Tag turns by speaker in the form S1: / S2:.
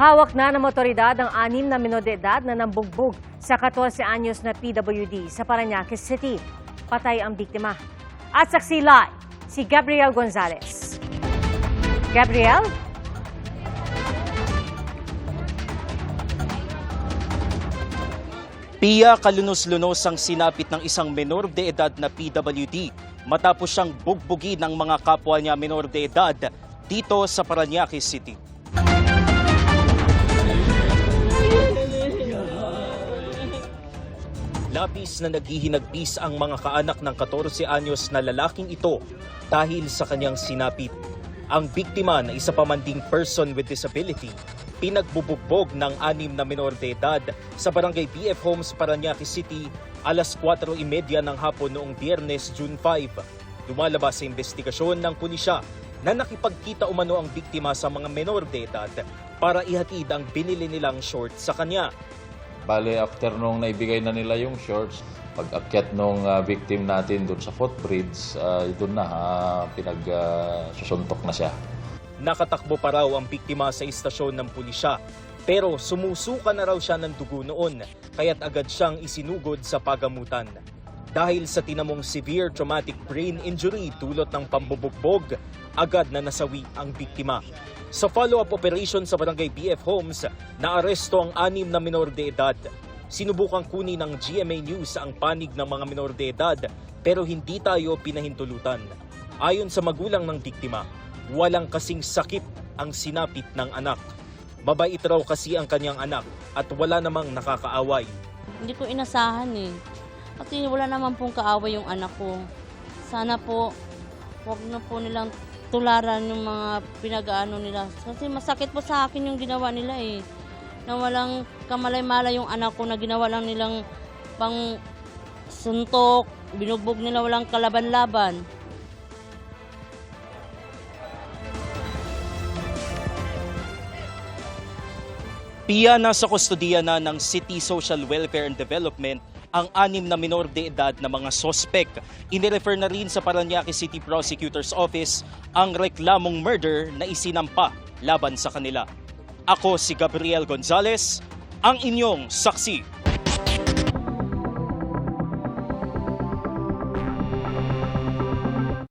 S1: Hawak na ng motoridad ang 6 na menor de edad na nambugbog sa 14 anyos na PWD sa Parañaque City. Patay ang biktima. At saksi live, si Gabriel Gonzalez. Gabriel?
S2: Pia, kalunos-lunos ang sinapit ng isang menor de edad na PWD matapos siyang bugbugin ng mga kapwa niya menor de edad dito sa Parañaque City. Labis na naghihinagpis ang mga kaanak ng 14 anyos na lalaking ito dahil sa kanyang sinapit. Ang biktima na isa pa man ding person with disability, pinagbubugbog ng 6 na menor de edad sa Barangay BF Homes, Parañaque City, alas 4:30 ng hapon noong Biyernes, June 5. Lumalabas sa investigasyon ng pulisya na nakipagkita umano ang biktima sa mga menor de edad para ihatid ang binili nilang short sa kanya.
S3: Bale, after nung naibigay na nila yung shorts, pag-akyat nung victim natin doon sa footbridge, doon na pinag-susuntok na siya.
S2: Nakatakbo pa raw ang biktima sa istasyon ng pulisya, pero sumusuka na raw siya ng dugo noon, kaya't agad siyang isinugod sa pagamutan. Dahil sa tinamong severe traumatic brain injury dulot ng pambubugbog, agad na nasawi ang biktima. Sa follow-up operation sa Barangay BF Homes, naaresto ang 6 na menor de edad. Sinubukang kunin ng GMA News ang panig ng mga menor de edad pero hindi tayo pinahintulutan. Ayon sa magulang ng biktima, walang kasing sakit ang sinapit ng anak. Mabait raw kasi ang kanyang anak at wala namang nakakaaway.
S4: Hindi ko inasahan eh. Kasi wala naman pong kaaway yung anak ko. Sana po, huwag na po nilang tularan yung mga pinag-aano nila. Kasi masakit po sa akin yung ginawa nila eh. Na walang kamalay-malay yung anak ko na ginawa lang nilang pang suntok, binugbog nila walang kalaban-laban.
S2: Pia, nasa kustodiya na ng City Social Welfare and Development ang 6 na menor de edad na mga sospek. Inirefer na rin sa Parañaque City Prosecutor's Office ang reklamong murder na isinampa laban sa kanila. Ako si Gabriel Gonzalez, ang inyong saksi.